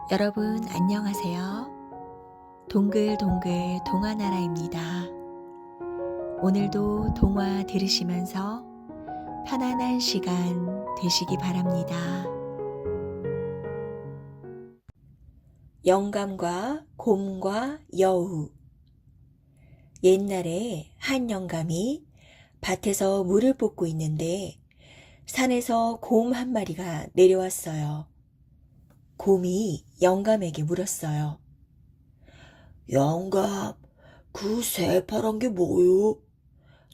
여러분 안녕하세요. 동글동글 동화나라입니다. 오늘도 동화 들으시면서 편안한 시간 되시기 바랍니다. 영감과 곰과 여우. 옛날에 한 영감이 밭에서 물을 뽑고 있는데 산에서 곰 한 마리가 내려왔어요. 곰이 영감에게 물었어요. 영감, 그 새파란 게 뭐요?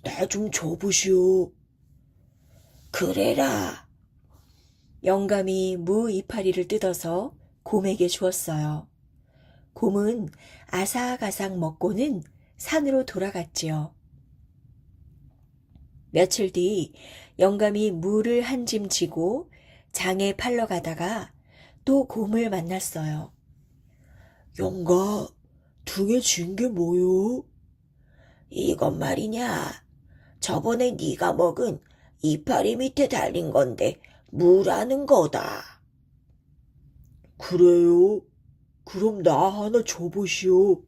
나 좀 줘보시오. 그래라. 영감이 무 이파리를 뜯어서 곰에게 주었어요. 곰은 아삭아삭 먹고는 산으로 돌아갔지요. 며칠 뒤 영감이 무를 한 짐 지고 장에 팔러 가다가 또 곰을 만났어요. 영감, 등에 쥔 게 뭐요? 이것 말이냐? 저번에 네가 먹은 이파리 밑에 달린 건데 무라는 거다. 그래요? 그럼 나 하나 줘보시오.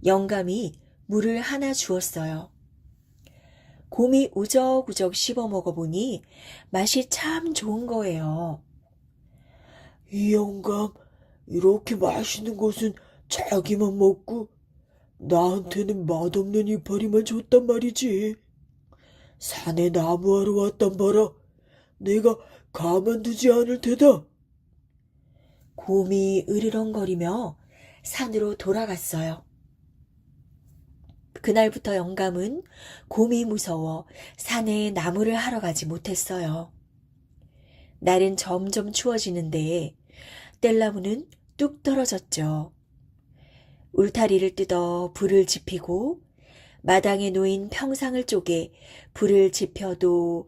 영감이 무를 하나 주었어요. 곰이 우적우적 씹어 먹어보니 맛이 참 좋은 거예요. 이 영감, 이렇게 맛있는 것은 자기만 먹고 나한테는 맛없는 이파리만 줬단 말이지. 산에 나무하러 왔단 말아. 내가 가만두지 않을 테다. 곰이 으르렁거리며 산으로 돌아갔어요. 그날부터 영감은 곰이 무서워 산에 나무를 하러 가지 못했어요. 날은 점점 추워지는데 뗄나무는 뚝 떨어졌죠. 울타리를 뜯어 불을 지피고 마당에 놓인 평상을 쪼개 불을 지펴도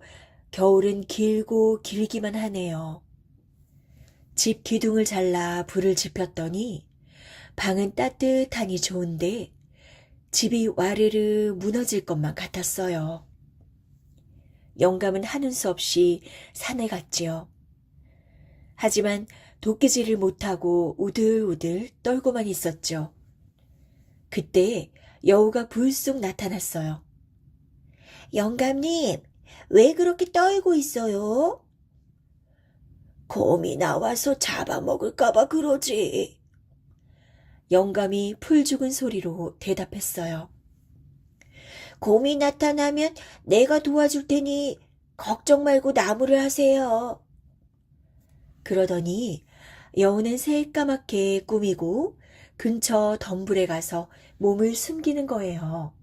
겨울은 길고 길기만 하네요. 집 기둥을 잘라 불을 지폈더니 방은 따뜻하니 좋은데 집이 와르르 무너질 것만 같았어요. 영감은 하는 수 없이 산에 갔지요. 하지만 도끼질을 못하고 우들우들 떨고만 있었죠. 그때 여우가 불쑥 나타났어요. 영감님, 왜 그렇게 떨고 있어요? 곰이 나와서 잡아먹을까봐 그러지. 영감이 풀 죽은 소리로 대답했어요. 곰이 나타나면 내가 도와줄 테니 걱정 말고 나무를 하세요. 그러더니 여우는 새까맣게 꾸미고 근처 덤불에 가서 몸을 숨기는 거예요.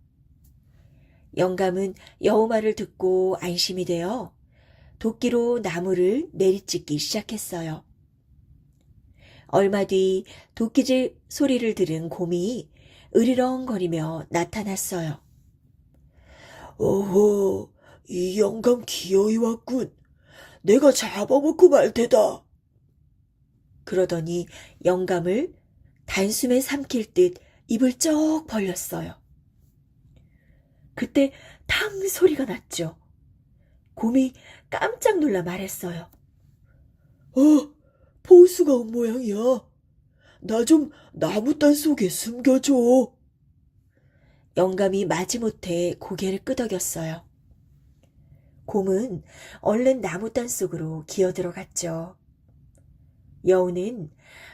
영감은 여우 말을 듣고 안심이 되어 도끼로 나무를 내리찢기 시작했어요. 얼마 뒤 도끼질 소리를 들은 곰이 으리렁거리며 나타났어요. 어허, 이 영감 기어이 왔군. 내가 잡아먹고 말 테다. 그러더니 영감을 단숨에 삼킬 듯 입을 쩍 벌렸어요. 그때 탕 소리가 났죠. 곰이 깜짝 놀라 말했어요. 보수가 온 모양이야. 나 좀 나무단 속에 숨겨줘. 영감이 마지못해 고개를 끄덕였어요. 곰은 얼른 나무단 속으로 기어들어갔죠. 여우는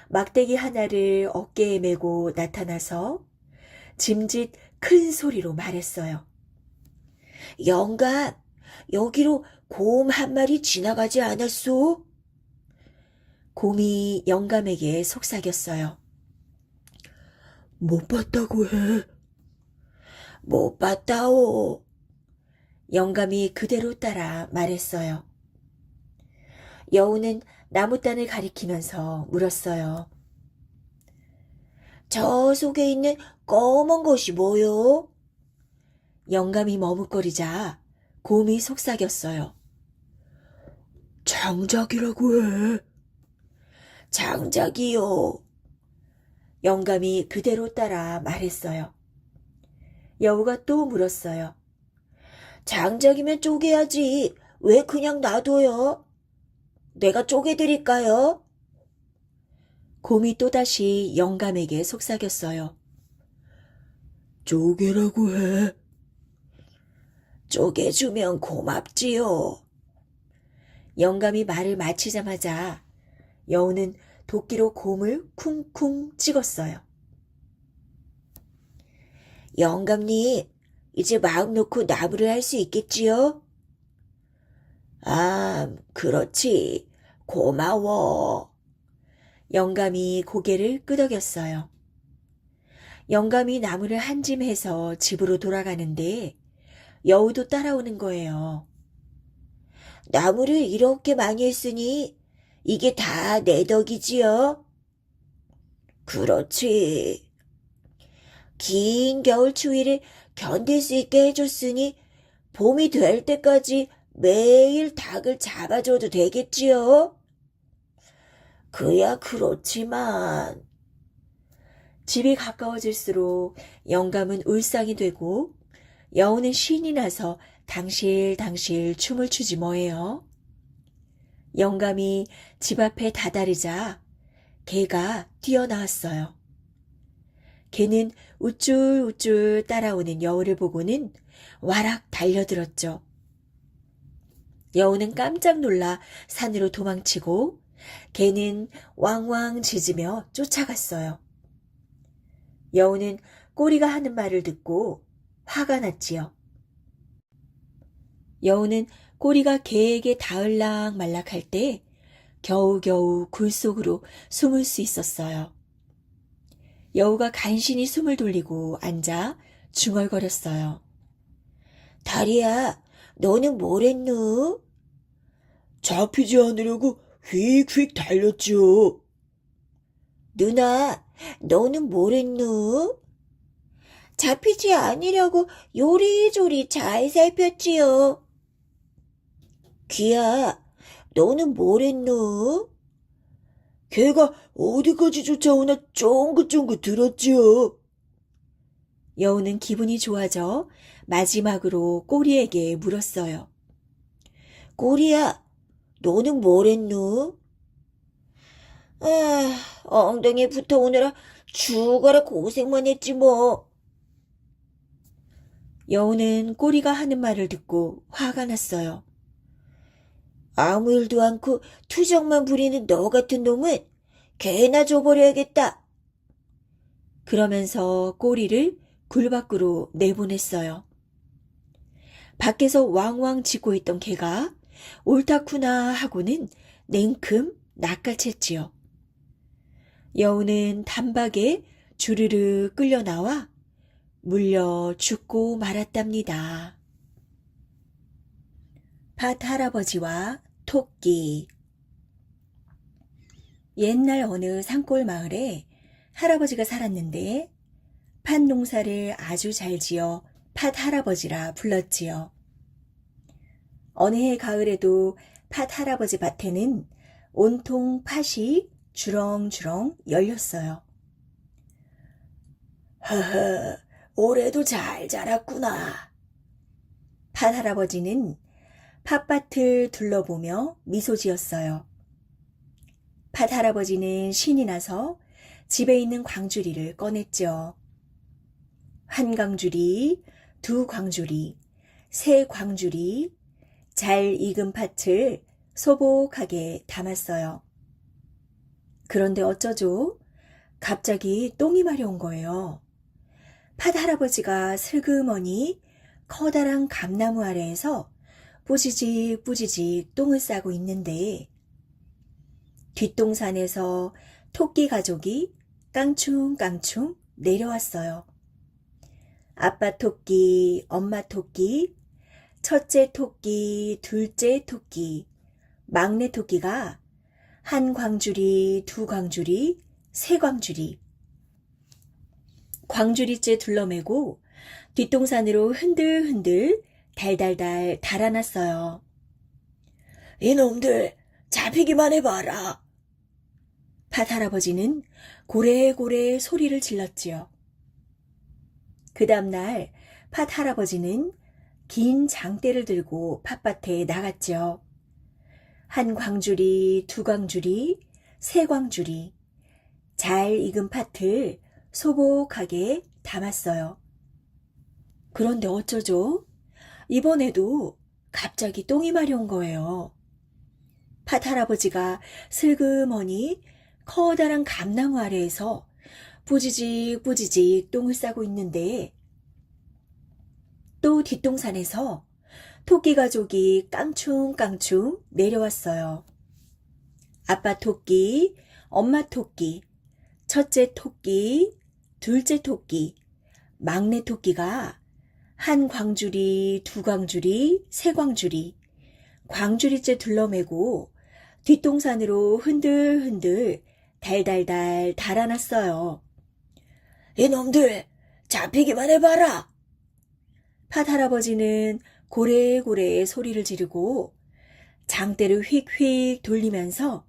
막대기 하나를 어깨에 메고 나타나서 짐짓 큰 소리로 말했어요. 영감, 여기로 곰 한 마리 지나가지 않았소? 곰이 영감에게 속삭였어요. 못 봤다고 해. 못 봤다오. 영감이 그대로 따라 말했어요. 여우는 나무단을 가리키면서 물었어요. 저 속에 있는 검은 것이 뭐요? 영감이 머뭇거리자 곰이 속삭였어요. 장작이라고 해. 장작이요. 영감이 그대로 따라 말했어요. 여우가 또 물었어요. 장작이면 쪼개야지. 왜 그냥 놔둬요? 내가 쪼개드릴까요? 곰이 또다시 영감에게 속삭였어요. 쪼개라고 해. 쪼개주면 고맙지요. 영감이 말을 마치자마자 여우는 도끼로 곰을 쿵쿵 찍었어요. 영감님, 이제 마음 놓고 나무를 할 수 있겠지요? 아, 그렇지. 고마워. 영감이 고개를 끄덕였어요. 영감이 나무를 한 짐 해서 집으로 돌아가는데 여우도 따라오는 거예요. 나무를 이렇게 많이 했으니 이게 다 내 덕이지요? 그렇지. 긴 겨울 추위를 견딜 수 있게 해줬으니 봄이 될 때까지 매일 닭을 잡아줘도 되겠지요? 그야 그렇지만. 집이 가까워질수록 영감은 울상이 되고 여우는 신이 나서 당실당실 춤을 추지 뭐예요. 영감이 집 앞에 다다르자 개가 뛰어나왔어요. 개는 우쭐우쭐 따라오는 여우를 보고는 와락 달려들었죠. 여우는 깜짝 놀라 산으로 도망치고 개는 왕왕 짖으며 쫓아갔어요. 여우는 꼬리가 하는 말을 듣고 화가 났지요. 여우는 꼬리가 개에게 닿을락 말락할 때 겨우겨우 굴 속으로 숨을 수 있었어요. 여우가 간신히 숨을 돌리고 앉아 중얼거렸어요. 다리야, 너는 뭘 했누? 잡히지 않으려고 휙휙 달렸지요. 누나, 너는 뭘 했누? 잡히지 않으려고 요리조리 잘 살폈지요. 귀야, 너는 뭘 했누? 걔가 어디까지 쫓아오나 쫑긋쫑긋 들었지요. 여우는 기분이 좋아져 마지막으로 꼬리에게 물었어요. 꼬리야, 너는 뭘 했누? 아, 엉덩이에 붙어오느라 죽어라 고생만 했지 뭐. 여우는 꼬리가 하는 말을 듣고 화가 났어요. 아무 일도 않고 투정만 부리는 너 같은 놈은 개나 줘버려야겠다. 그러면서 꼬리를 굴 밖으로 내보냈어요. 밖에서 왕왕 짖고 있던 개가 옳다구나 하고는 냉큼 낚아챘지요. 여우는 단박에 주르르 끌려 나와 물려 죽고 말았답니다. 밭 할아버지와 토끼. 옛날 어느 산골 마을에 할아버지가 살았는데 팥 농사를 아주 잘 지어 팥 할아버지라 불렀지요. 어느 해 가을에도 팥 할아버지 밭에는 온통 팥이 주렁주렁 열렸어요. 허허, 올해도 잘 자랐구나. 팥 할아버지는 팥밭을 둘러보며 미소 지었어요. 팥 할아버지는 신이 나서 집에 있는 광주리를 꺼냈죠. 한 광주리, 두 광주리, 세 광주리, 잘 익은 팥을 소복하게 담았어요. 그런데 어쩌죠? 갑자기 똥이 마려운 거예요. 팥 할아버지가 슬그머니 커다란 감나무 아래에서 뿌지직 뿌지직 똥을 싸고 있는데 뒷동산에서 토끼 가족이 깡충깡충 내려왔어요. 아빠 토끼, 엄마 토끼, 첫째 토끼, 둘째 토끼, 막내 토끼가 한 광주리, 두 광주리, 세 광주리. 광주리째 둘러매고 뒷동산으로 흔들흔들 달달달 달아났어요. 이놈들 잡히기만 해봐라. 팥 할아버지는 고래고래 소리를 질렀지요. 그 다음날 팥 할아버지는 긴 장대를 들고 팥밭에 나갔죠. 한 광주리, 두 광주리, 세 광주리, 잘 익은 팥을 소복하게 담았어요. 그런데 어쩌죠? 이번에도 갑자기 똥이 마려운 거예요. 팥 할아버지가 슬그머니 커다란 감나무 아래에서 뿌지직 뿌지직 똥을 싸고 있는데 또 뒷동산에서 토끼 가족이 깡충깡충 내려왔어요. 아빠 토끼, 엄마 토끼, 첫째 토끼, 둘째 토끼, 막내 토끼가 한 광주리, 두 광주리, 세 광주리, 광주리째 둘러매고 뒷동산으로 흔들흔들 달달달 달아났어요. 이놈들, 잡히기만 해봐라. 팥 할아버지는 고래고래 소리를 지르고 장대를 휙휙 돌리면서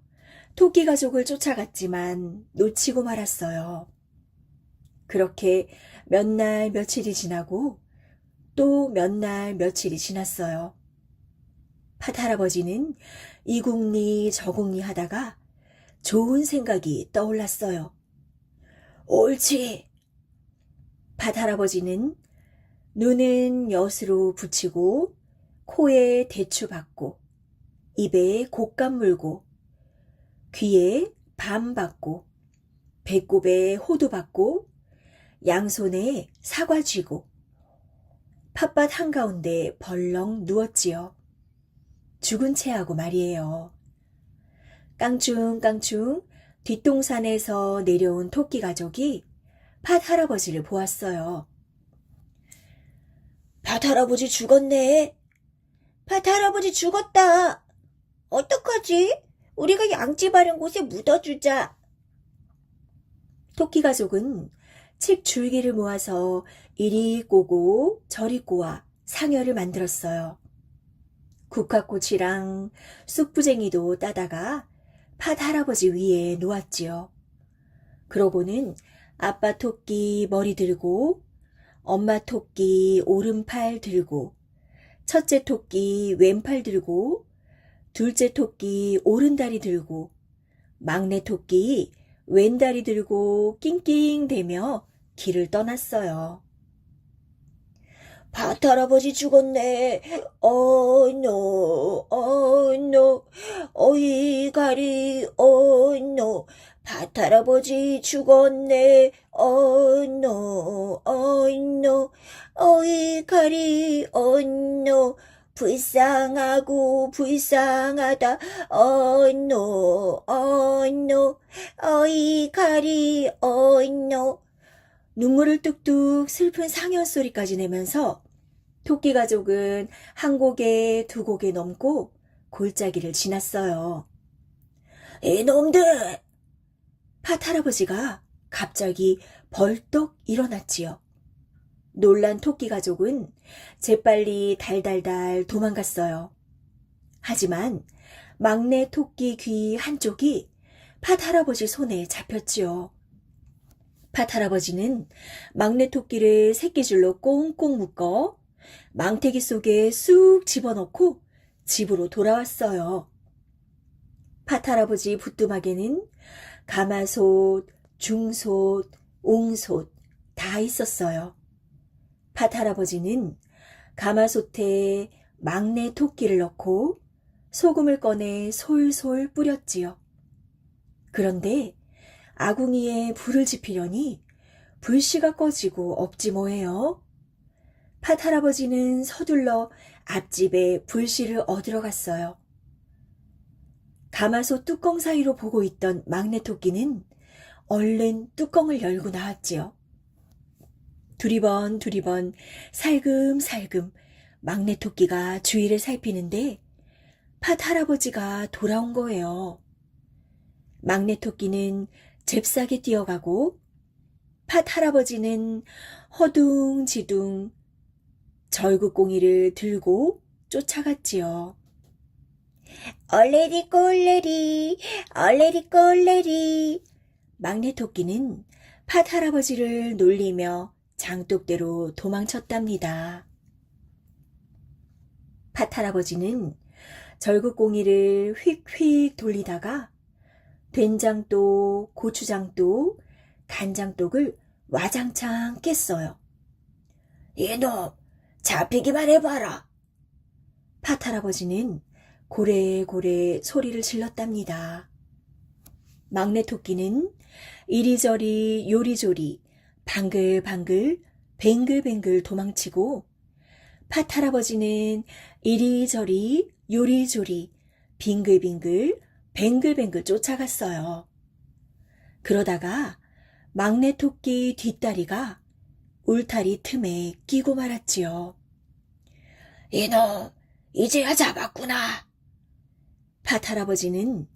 토끼 가족을 쫓아갔지만 놓치고 말았어요. 그렇게 몇 날 며칠이 지나고 또 몇 날 며칠이 지났어요. 팥 할아버지는 이궁리 저궁리 하다가 좋은 생각이 떠올랐어요. 옳지. 팥 할아버지는 눈은 엿으로 붙이고 코에 대추 받고 입에 곶감 물고 귀에 밤 받고 배꼽에 호두 받고 양손에 사과 쥐고 팥밭 한가운데 벌렁 누웠지요. 죽은 채하고 말이에요. 깡충깡충 뒷동산에서 내려온 토끼 가족이 팥 할아버지를 보았어요. 팥 할아버지 죽었네. 팥 할아버지 죽었다. 어떡하지? 우리가 양지 바른 곳에 묻어주자. 토끼 가족은 칡 줄기를 모아서 이리 꼬고 저리 꼬아 상여를 만들었어요. 국화꽃이랑 쑥부쟁이도 따다가 팥 할아버지 위에 놓았지요. 그러고는 아빠 토끼 머리 들고 엄마 토끼 오른팔 들고 첫째 토끼 왼팔 들고 둘째 토끼 오른다리 들고 막내 토끼 왼다리 들고 낑낑대며 길을 떠났어요. 팥 할아버지 죽었네. 노, 노. 어이 가리, 노. 팥 할아버지 죽었네. 노, 노. 어이 가리, 노. 불쌍하고 불쌍하다. 노, 노. 어이 가리, 노. 눈물을 뚝뚝 슬픈 상여 소리까지 내면서 토끼 가족은 한 고개 두 고개 넘고 골짜기를 지났어요. 이놈들! 팥 할아버지가 갑자기 벌떡 일어났지요. 놀란 토끼 가족은 재빨리 달달달 도망갔어요. 하지만 막내 토끼 귀 한쪽이 팥 할아버지 손에 잡혔지요. 팥 할아버지는 막내 토끼를 새끼줄로 꽁꽁 묶어 망태기 속에 쑥 집어넣고 집으로 돌아왔어요. 팥 할아버지 부뚜막에는 가마솥, 중솥, 옹솥 다 있었어요. 팥 할아버지는 가마솥에 막내 토끼를 넣고 소금을 꺼내 솔솔 뿌렸지요. 그런데 아궁이에 불을 지피려니 불씨가 꺼지고 없지 뭐예요. 팥 할아버지는 서둘러 앞집에 불씨를 얻으러 갔어요. 가마솥 뚜껑 사이로 보고 있던 막내 토끼는 얼른 뚜껑을 열고 나왔지요. 두리번 살금살금 막내 토끼가 주위를 살피는데 팥 할아버지가 돌아온 거예요. 막내 토끼는 잽싸게 뛰어가고 팥 할아버지는 허둥지둥 절구꽁이를 들고 쫓아갔지요. 얼레리 꼴레리, 얼레리 꼴레리. 막내 토끼는 팥 할아버지를 놀리며 장독대로 도망쳤답니다. 팥 할아버지는 절구꽁이를 휙휙 돌리다가 된장독, 고추장독, 간장독을 와장창 깼어요. 이놈, 잡히기만 해봐라. 팥할아버지는 고래고래 소리를 질렀답니다. 막내 토끼는 이리저리 요리조리 방글방글 뱅글뱅글 도망치고 팥할아버지는 이리저리 요리조리 빙글빙글 뱅글뱅글 쫓아갔어요. 그러다가 막내 토끼 뒷다리가 울타리 틈에 끼고 말았지요. 이놈, 이제야 잡았구나. 팥할아버지는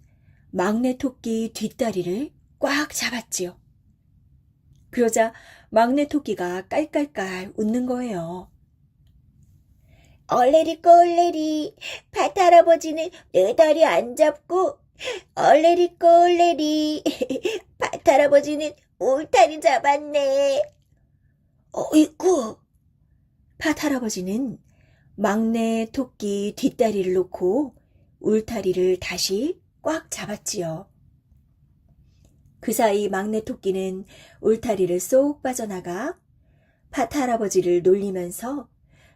막내 토끼 뒷다리를 꽉 잡았지요. 그러자 막내 토끼가 깔깔깔 웃는 거예요. 얼레리 꼴레리, 팥할아버지는 내 다리 안 잡고, 얼레리 꼴레리, 팥할아버지는 울타리 잡았네. 어이구, 팥할아버지는 막내 토끼 뒷다리를 놓고 울타리를 다시 꽉 잡았지요. 그 사이 막내 토끼는 울타리를 쏙 빠져나가 팥할아버지를 놀리면서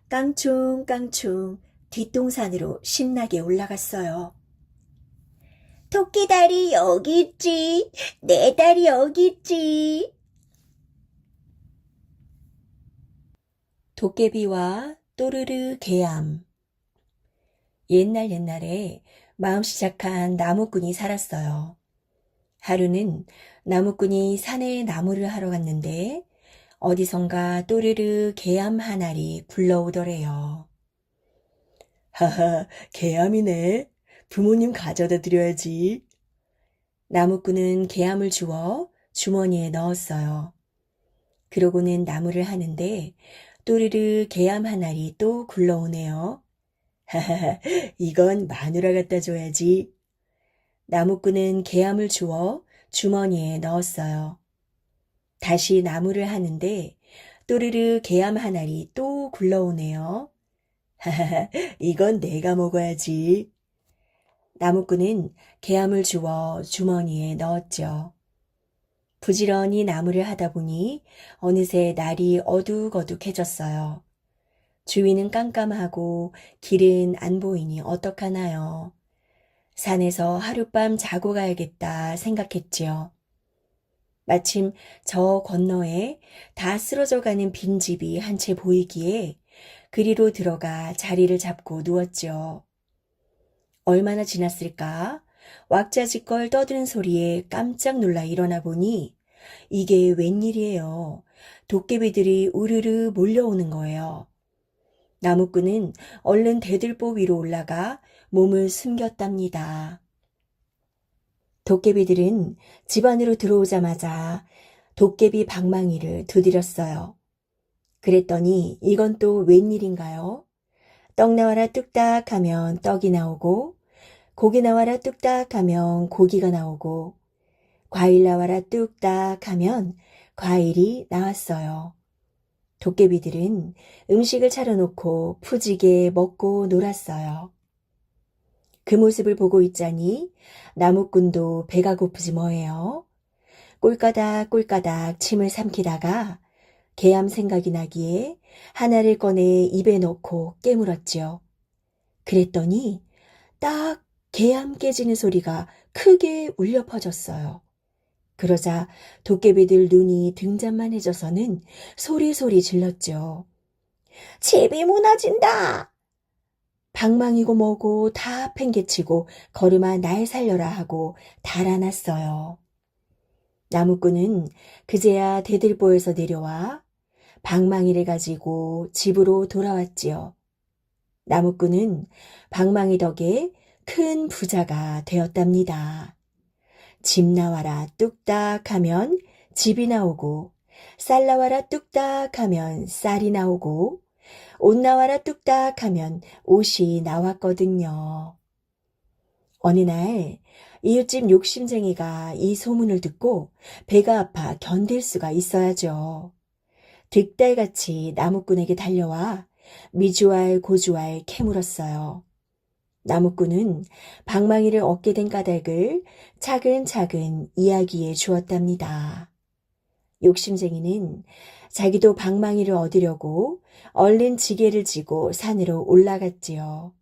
깡충깡충 뒷동산으로 신나게 올라갔어요. 토끼 다리 여기 있지, 내 다리 여기 있지. 도깨비와 또르르 개암. 옛날에 마음씨 착한 나무꾼이 살았어요. 하루는 나무꾼이 산에 나무를 하러 갔는데 어디선가 또르르 개암 한 알이 굴러오더래요. 하하, 개암이네. 부모님 가져다 드려야지. 나무꾼은 개암을 주워 주머니에 넣었어요. 그러고는 나무를 하는데 또르르 개암 한 알이 또 굴러오네요. 하하하, 이건 마누라 갖다 줘야지. 나무꾼은 개암을 주워 주머니에 넣었어요. 다시 나무를 하는데 또르르 개암 한 알이 또 굴러오네요. 하하하, 이건 내가 먹어야지. 나무꾼은 개암을 주워 주머니에 넣었죠. 부지런히 나무를 하다 보니 어느새 날이 어둑어둑해졌어요. 주위는 깜깜하고 길은 안 보이니 어떡하나요? 산에서 하룻밤 자고 가야겠다 생각했지요. 마침 저 건너에 다 쓰러져가는 빈집이 한 채 보이기에 그리로 들어가 자리를 잡고 누웠죠. 얼마나 지났을까? 왁자지껄 떠드는 소리에 깜짝 놀라 일어나 보니 이게 웬일이에요. 도깨비들이 우르르 몰려오는 거예요. 나무꾼은 얼른 대들보 위로 올라가 몸을 숨겼답니다. 도깨비들은 집 안으로 들어오자마자 도깨비 방망이를 두드렸어요. 그랬더니 이건 또 웬일인가요? 떡 나와라 뚝딱 하면 떡이 나오고, 고기 나와라 뚝딱 하면 고기가 나오고, 과일 나와라 뚝딱 하면 과일이 나왔어요. 도깨비들은 음식을 차려놓고 푸지게 먹고 놀았어요. 그 모습을 보고 있자니 나무꾼도 배가 고프지 뭐예요. 꼴까닥 꼴까닥 침을 삼키다가 개암 생각이 나기에 하나를 꺼내 입에 넣고 깨물었지요. 그랬더니 딱 개암 깨지는 소리가 크게 울려 퍼졌어요. 그러자 도깨비들 눈이 등잔만해져서는 소리소리 질렀죠. 집이 무너진다. 방망이고 뭐고 다 팽개치고 걸음아 날 살려라 하고 달아났어요. 나무꾼은 그제야 대들보에서 내려와 방망이를 가지고 집으로 돌아왔지요. 나무꾼은 방망이 덕에 큰 부자가 되었답니다. 집 나와라 뚝딱 하면 집이 나오고, 쌀 나와라 뚝딱 하면 쌀이 나오고, 옷 나와라 뚝딱 하면 옷이 나왔거든요. 어느 날 이웃집 욕심쟁이가 이 소문을 듣고 배가 아파 견딜 수가 있어야죠. 득달같이 나무꾼에게 달려와 미주알 고주알 캐물었어요. 나무꾼은 방망이를 얻게 된 까닭을 차근차근 이야기해 주었답니다. 욕심쟁이는 자기도 방망이를 얻으려고 얼른 지게를 지고 산으로 올라갔지요.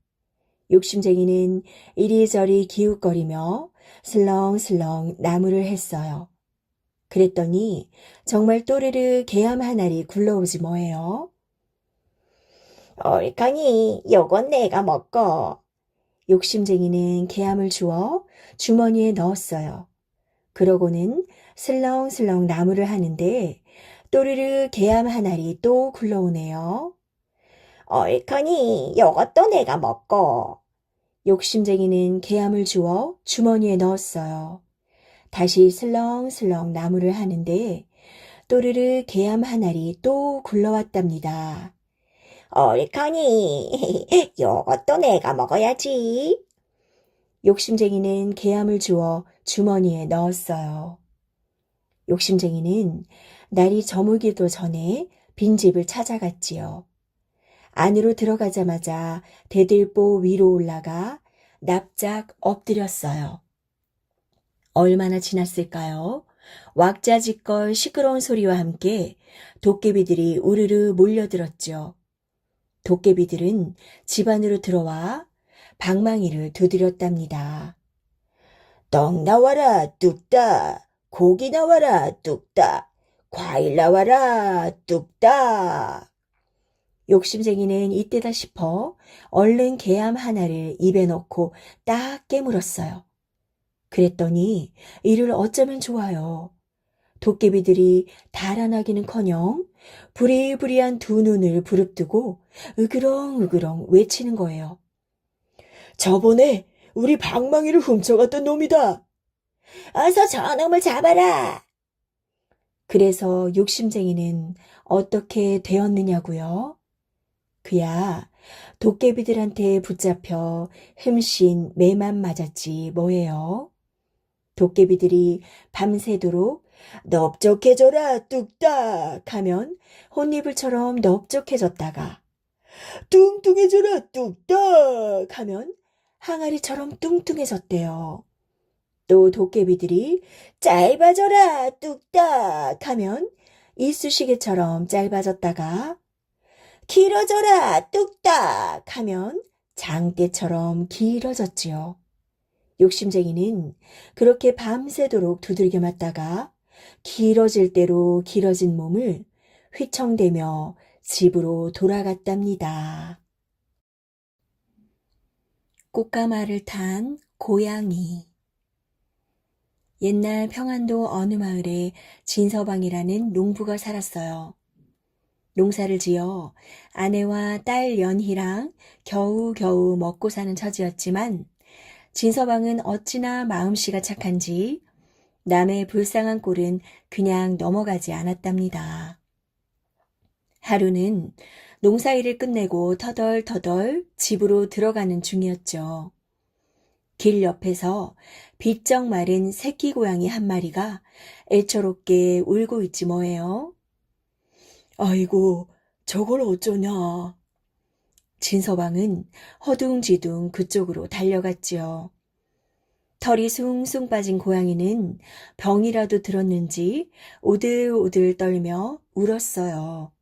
욕심쟁이는 이리저리 기웃거리며 슬렁슬렁 나무를 했어요. 그랬더니 정말 또르르 개암 한 알이 굴러오지 뭐예요. 옳거니 요건 내가 먹고. 욕심쟁이는 개암을 주워 주머니에 넣었어요. 그러고는 슬렁슬렁 나무를 하는데 또르르 개암 한 알이 또 굴러오네요. 옳거니 요것도 내가 먹고. 욕심쟁이는 개암을 주워 주머니에 넣었어요. 다시 슬렁슬렁 나무를 하는데 또르르 개암 한 알이 또 굴러왔답니다. 옳거니 요것도 내가 먹어야지. 욕심쟁이는 개암을 주워 주머니에 넣었어요. 욕심쟁이는 날이 저물기도 전에 빈집을 찾아갔지요. 안으로 들어가자마자 대들보 위로 올라가 납작 엎드렸어요. 얼마나 지났을까요? 왁자지껄 시끄러운 소리와 함께 도깨비들이 우르르 몰려들었죠. 도깨비들은 집 안으로 들어와 방망이를 두드렸답니다. 떡 나와라 뚝딱, 고기 나와라 뚝딱, 과일 나와라 뚝딱. 욕심쟁이는 이때다 싶어 얼른 개암 하나를 입에 넣고 딱 깨물었어요. 그랬더니 이를 어쩌면 좋아요. 도깨비들이 달아나기는커녕 부리부리한 두 눈을 부릅뜨고 으그렁으그렁 외치는 거예요. 저번에 우리 방망이를 훔쳐갔던 놈이다. 어서 저놈을 잡아라. 그래서 욕심쟁이는 어떻게 되었느냐고요? 그야 도깨비들한테 붙잡혀 흠씬 매만 맞았지 뭐예요. 도깨비들이 밤새도록 넓적해져라 뚝딱 하면 혼이불처럼 넓적해졌다가 뚱뚱해져라 뚝딱 하면 항아리처럼 뚱뚱해졌대요. 또 도깨비들이 짧아져라 뚝딱. 하면 이쑤시개처럼 짧아졌다가 길어져라 뚝딱. 하면 장대처럼 길어졌지요. 욕심쟁이는 그렇게 밤새도록 두들겨 맞다가 길어질 대로 길어진 몸을 휘청대며 집으로 돌아갔답니다. 꽃가마를 탄 고양이. 옛날 평안도 어느 마을에 진서방이라는 농부가 살았어요. 농사를 지어 아내와 딸 연희랑 겨우겨우 먹고 사는 처지였지만 진서방은 어찌나 마음씨가 착한지 남의 불쌍한 꼴은 그냥 넘어가지 않았답니다. 하루는 농사일을 끝내고 터덜터덜 집으로 들어가는 중이었죠. 길 옆에서 비쩍 마른 새끼 고양이 한 마리가 애처롭게 울고 있지 뭐예요. 아이고 저걸 어쩌냐. 진서방은 허둥지둥 그쪽으로 달려갔지요. 털이 숭숭 빠진 고양이는 병이라도 들었는지 오들오들 떨며 울었어요.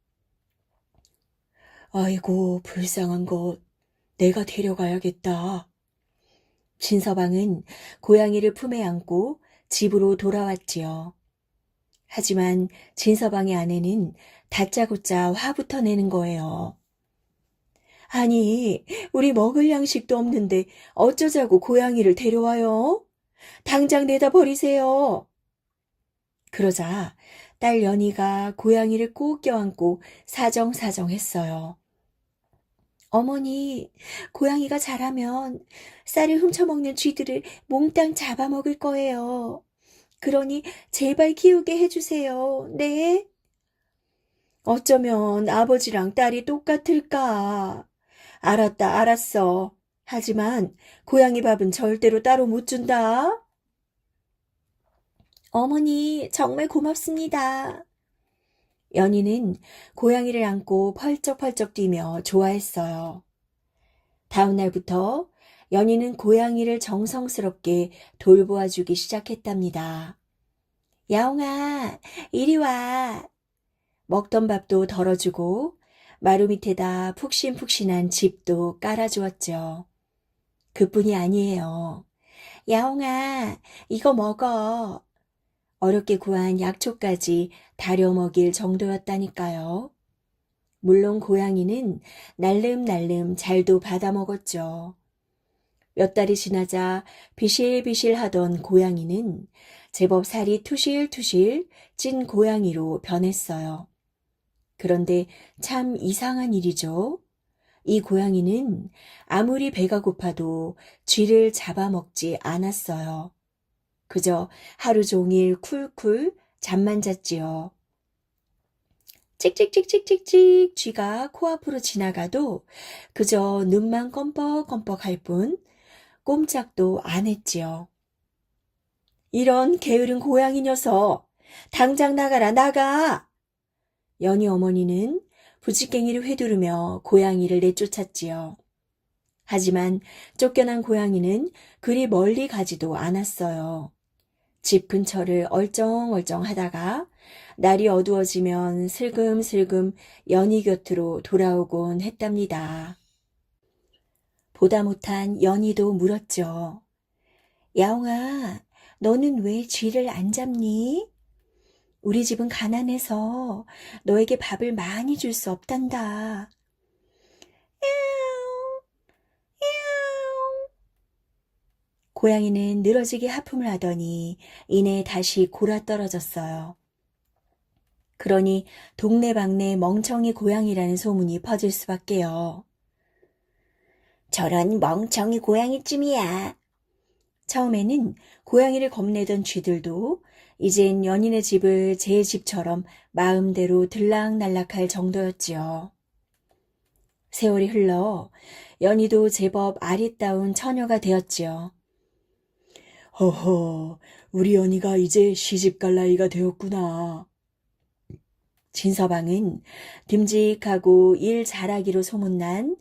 아이고 불쌍한 것, 내가 데려가야겠다. 진서방은 고양이를 품에 안고 집으로 돌아왔지요. 하지만 진서방의 아내는 다짜고짜 화부터 내는 거예요. 아니, 우리 먹을 양식도 없는데 어쩌자고 고양이를 데려와요? 당장 내다 버리세요. 그러자 딸 연희가 고양이를 꼭 껴안고 사정사정했어요. 어머니, 고양이가 자라면 쌀을 훔쳐먹는 쥐들을 몽땅 잡아먹을 거예요. 그러니 제발 키우게 해주세요. 네? 어쩌면 아버지랑 딸이 똑같을까? 알았다, 알았어. 하지만 고양이 밥은 절대로 따로 못 준다. 어머니, 정말 고맙습니다. 연희는 고양이를 안고 펄쩍펄쩍 뛰며 좋아했어요. 다음 날부터 연희는 고양이를 정성스럽게 돌보아주기 시작했답니다. 야옹아, 이리 와. 먹던 밥도 덜어주고 마루 밑에다 푹신푹신한 집도 깔아주었죠. 그뿐이 아니에요. 야옹아, 이거 먹어. 어렵게 구한 약초까지 다려 먹일 정도였다니까요. 물론 고양이는 날름날름 잘도 받아 먹었죠. 몇 달이 지나자 비실비실 하던 고양이는 제법 살이 투실투실 찐 고양이로 변했어요. 그런데 참 이상한 일이죠. 이 고양이는 아무리 배가 고파도 쥐를 잡아먹지 않았어요. 그저 하루 종일 쿨쿨 잠만 잤지요. 찍찍찍찍찍찍 쥐가 코앞으로 지나가도 그저 눈만 껌뻑껌뻑 할 뿐 꼼짝도 안 했지요. 이런 게으른 고양이 녀석, 당장 나가라, 나가! 연희 어머니는 부지깽이를 휘두르며 고양이를 내쫓았지요. 하지만 쫓겨난 고양이는 그리 멀리 가지도 않았어요. 집 근처를 얼쩡얼쩡 하다가 날이 어두워지면 슬금슬금 연희 곁으로 돌아오곤 했답니다. 보다 못한 연희도 물었죠. 야옹아, 너는 왜 쥐를 안 잡니? 우리 집은 가난해서 너에게 밥을 많이 줄 수 없단다. 고양이는 늘어지게 하품을 하더니 이내 다시 골아떨어졌어요. 그러니 동네방네 멍청이 고양이라는 소문이 퍼질 수밖에요. 저런 멍청이 고양이쯤이야. 처음에는 고양이를 겁내던 쥐들도 이젠 연인의 집을 제 집처럼 마음대로 들락날락할 정도였지요. 세월이 흘러 연희도 제법 아리따운 처녀가 되었지요. 허허, 우리 연희가 이제 시집갈 나이가 되었구나. 진서방은 듬직하고 일 잘하기로 소문난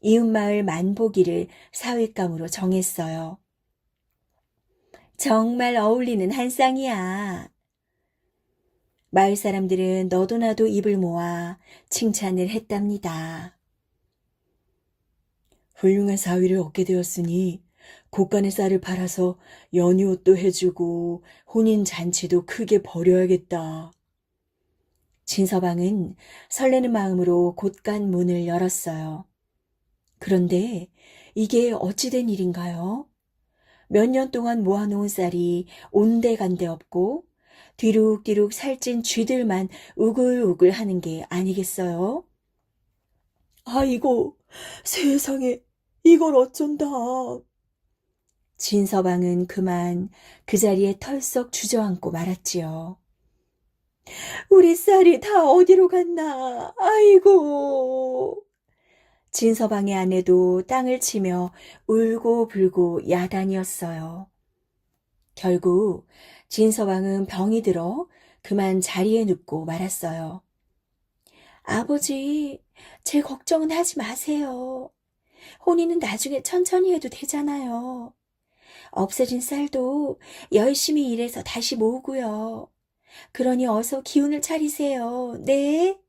이웃마을 만보기를 사윗감으로 정했어요. 정말 어울리는 한 쌍이야. 마을 사람들은 너도 나도 입을 모아 칭찬을 했답니다. 훌륭한 사위를 얻게 되었으니 곳간의 쌀을 팔아서 연희 옷도 해주고 혼인 잔치도 크게 벌여야겠다. 진서방은 설레는 마음으로 곳간 문을 열었어요. 그런데 이게 어찌된 일인가요? 몇 년 동안 모아놓은 쌀이 온데간데 없고 뒤룩뒤룩 살찐 쥐들만 우글우글 하는 게 아니겠어요? 아이고, 세상에, 이걸 어쩐다. 진서방은 그만 그 자리에 털썩 주저앉고 말았지요. 우리 쌀이 다 어디로 갔나? 아이고. 진서방의 아내도 땅을 치며 울고 불고 야단이었어요. 결국 진서방은 병이 들어 그만 자리에 눕고 말았어요. 아버지, 제 걱정은 하지 마세요. 혼인은 나중에 천천히 해도 되잖아요. 없어진 쌀도 열심히 일해서 다시 모으고요. 그러니 어서 기운을 차리세요. 네?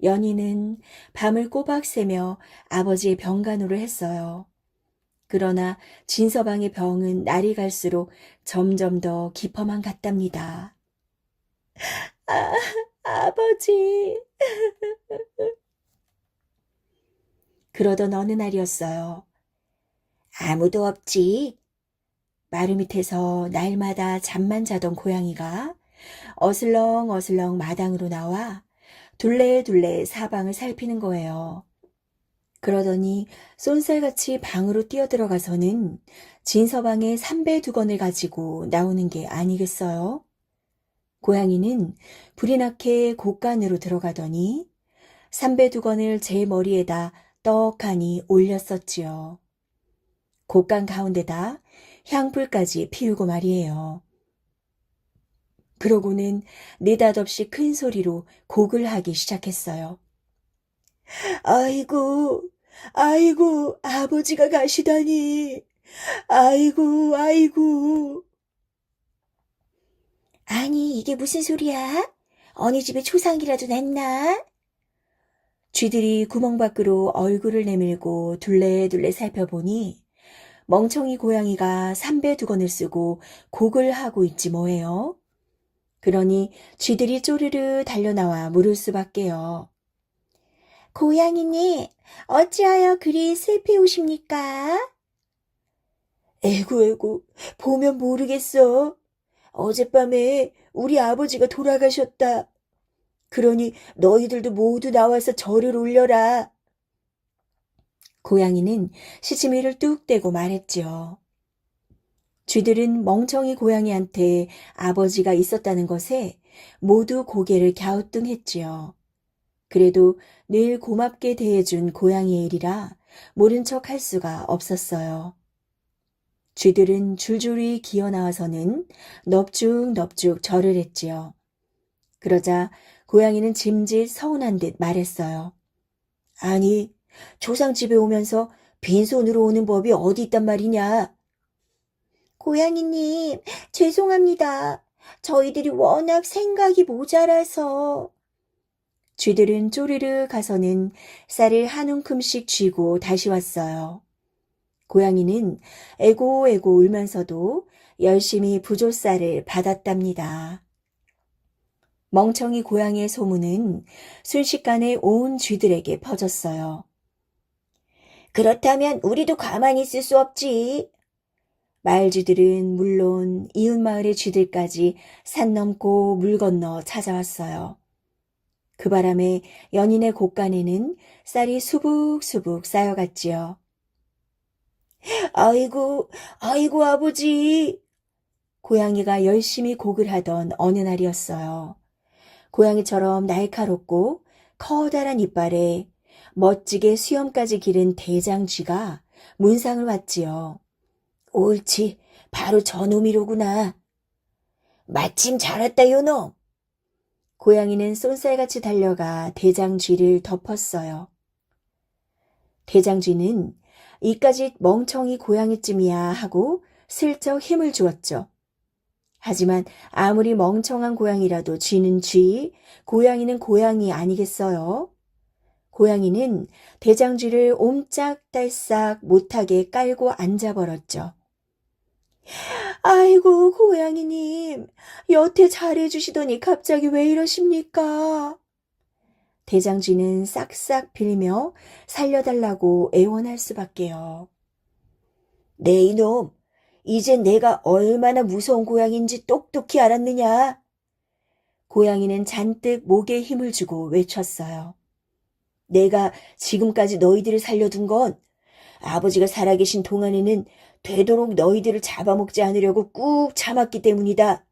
연희는 밤을 꼬박 새며 아버지의 병간호를 했어요. 그러나 진서방의 병은 날이 갈수록 점점 더 깊어만 갔답니다. 아버지. 그러던 어느 날이었어요. 아무도 없지. 마루 밑에서 날마다 잠만 자던 고양이가 어슬렁어슬렁 마당으로 나와 둘레둘레 사방을 살피는 거예요. 그러더니 쏜살같이 방으로 뛰어들어가서는 진서방의 삼배두건을 가지고 나오는 게 아니겠어요? 고양이는 불이 나게 곳간으로 들어가더니 삼배두건을 제 머리에다 떡하니 올렸었지요. 곳간 가운데다 향불까지 피우고 말이에요. 그러고는 느닷없이 큰 소리로 곡을 하기 시작했어요. 아이고, 아이고, 아버지가 가시다니. 아이고, 아이고. 아니, 이게 무슨 소리야? 어느 집에 초상이라도 났나? 쥐들이 구멍 밖으로 얼굴을 내밀고 둘레둘레 살펴보니 멍청이 고양이가 삼배두건을 쓰고 곡을 하고 있지 뭐예요. 그러니 쥐들이 쪼르르 달려나와 물을 수밖에요. 고양이님, 어찌하여 그리 슬피우십니까? 에구, 에구, 보면 모르겠어. 어젯밤에 우리 아버지가 돌아가셨다. 그러니 너희들도 모두 나와서 절을 올려라. 고양이는 시치미를 뚝 떼고 말했지요. 쥐들은 멍청이 고양이한테 아버지가 있었다는 것에 모두 고개를 갸우뚱했지요. 그래도 늘 고맙게 대해준 고양이의 일이라 모른 척 할 수가 없었어요. 쥐들은 줄줄이 기어 나와서는 넙죽넙죽 절을 했지요. 그러자 고양이는 짐짓 서운한 듯 말했어요. 아니, 조상집에 오면서 빈손으로 오는 법이 어디 있단 말이냐. 고양이님, 죄송합니다. 저희들이 워낙 생각이 모자라서. 쥐들은 쪼르르 가서는 쌀을 한 움큼씩 쥐고 다시 왔어요. 고양이는 애고애고 울면서도 열심히 부조쌀을 받았답니다. 멍청이 고양이의 소문은 순식간에 온 쥐들에게 퍼졌어요. 그렇다면 우리도 가만히 있을 수 없지. 마을쥐들은 물론 이웃마을의 쥐들까지 산 넘고 물 건너 찾아왔어요. 그 바람에 연인의 곳간에는 쌀이 수북수북 쌓여갔지요. 아이고, 아이고, 아버지. 고양이가 열심히 곡을 하던 어느 날이었어요. 고양이처럼 날카롭고 커다란 이빨에 멋지게 수염까지 기른 대장쥐가 문상을 왔지요. 옳지, 바로 저놈이로구나. 마침 잘 왔다, 요놈. 고양이는 쏜살같이 달려가 대장쥐를 덮었어요. 대장쥐는 이까짓 멍청이 고양이쯤이야 하고 슬쩍 힘을 주었죠. 하지만 아무리 멍청한 고양이라도 쥐는 쥐, 고양이는 고양이 아니겠어요? 고양이는 대장쥐를 옴짝달싹 못하게 깔고 앉아버렸죠. 아이고, 고양이님, 여태 잘해주시더니 갑자기 왜 이러십니까? 대장쥐는 싹싹 빌며 살려달라고 애원할 수밖에요. 네 이놈, 이제 내가 얼마나 무서운 고양인지 똑똑히 알았느냐? 고양이는 잔뜩 목에 힘을 주고 외쳤어요. 내가 지금까지 너희들을 살려둔 건 아버지가 살아계신 동안에는 되도록 너희들을 잡아먹지 않으려고 꾹 참았기 때문이다.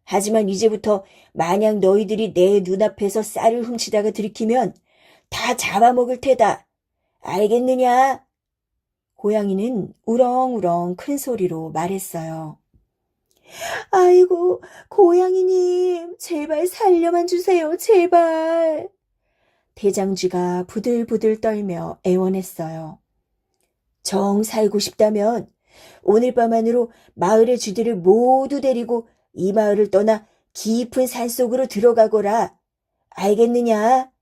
하지만 이제부터 만약 너희들이 내 눈앞에서 쌀을 훔치다가 들키면 다 잡아먹을 테다. 알겠느냐? 고양이는 우렁우렁 큰 소리로 말했어요. 아이고, 고양이님, 제발 살려만 주세요, 제발. 대장쥐가 부들부들 떨며 애원했어요. 정 살고 싶다면 오늘 밤 안으로 마을의 쥐들을 모두 데리고 이 마을을 떠나 깊은 산속으로 들어가거라. 알겠느냐?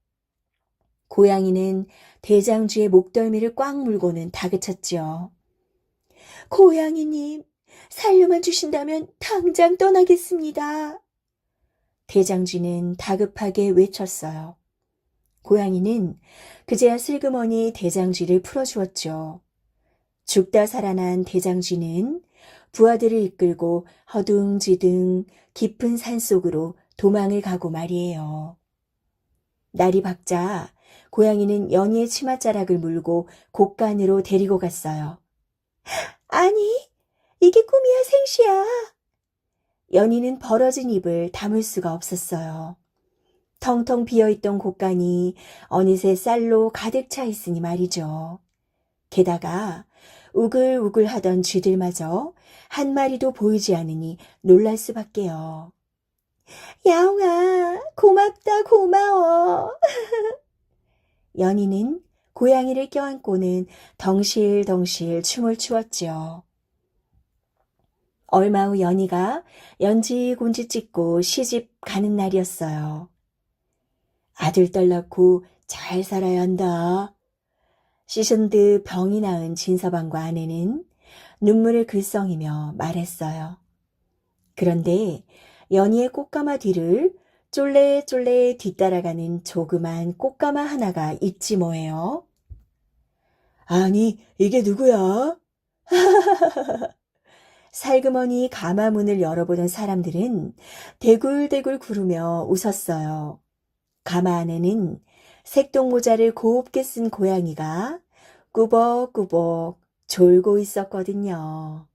고양이는 대장쥐의 목덜미를 꽉 물고는 다그쳤지요. 고양이님, 살려만 주신다면 당장 떠나겠습니다. 대장쥐는 다급하게 외쳤어요. 고양이는 그제야 슬그머니 대장쥐를 풀어주었죠. 죽다 살아난 대장쥐는 부하들을 이끌고 허둥지둥 깊은 산속으로 도망을 가고 말이에요. 날이 밝자 고양이는 연희의 치맛자락을 물고 곳간으로 데리고 갔어요. 아니, 이게 꿈이야, 생시야. 연희는 벌어진 입을 다물 수가 없었어요. 텅텅 비어있던 곳간이 어느새 쌀로 가득 차 있으니 말이죠. 게다가 우글우글 하던 쥐들마저 한 마리도 보이지 않으니 놀랄 수밖에요. 야옹아, 고맙다, 고마워. 연희는 고양이를 껴안고는 덩실덩실 춤을 추었지요. 얼마 후 연희가 연지곤지 찍고 시집 가는 날이었어요. 아들딸 낳고 잘 살아야 한다. 씻은 듯 병이 나은 진서방과 아내는 눈물을 글썽이며 말했어요. 그런데 연희의 꽃가마 뒤를 쫄래쫄래 뒤따라가는 조그만 꽃가마 하나가 있지 뭐예요. 아니, 이게 누구야? 살그머니 가마문을 열어보던 사람들은 대굴대굴 구르며 웃었어요. 가마 안에는 색동모자를 곱게 쓴 고양이가 꾸벅꾸벅 졸고 있었거든요.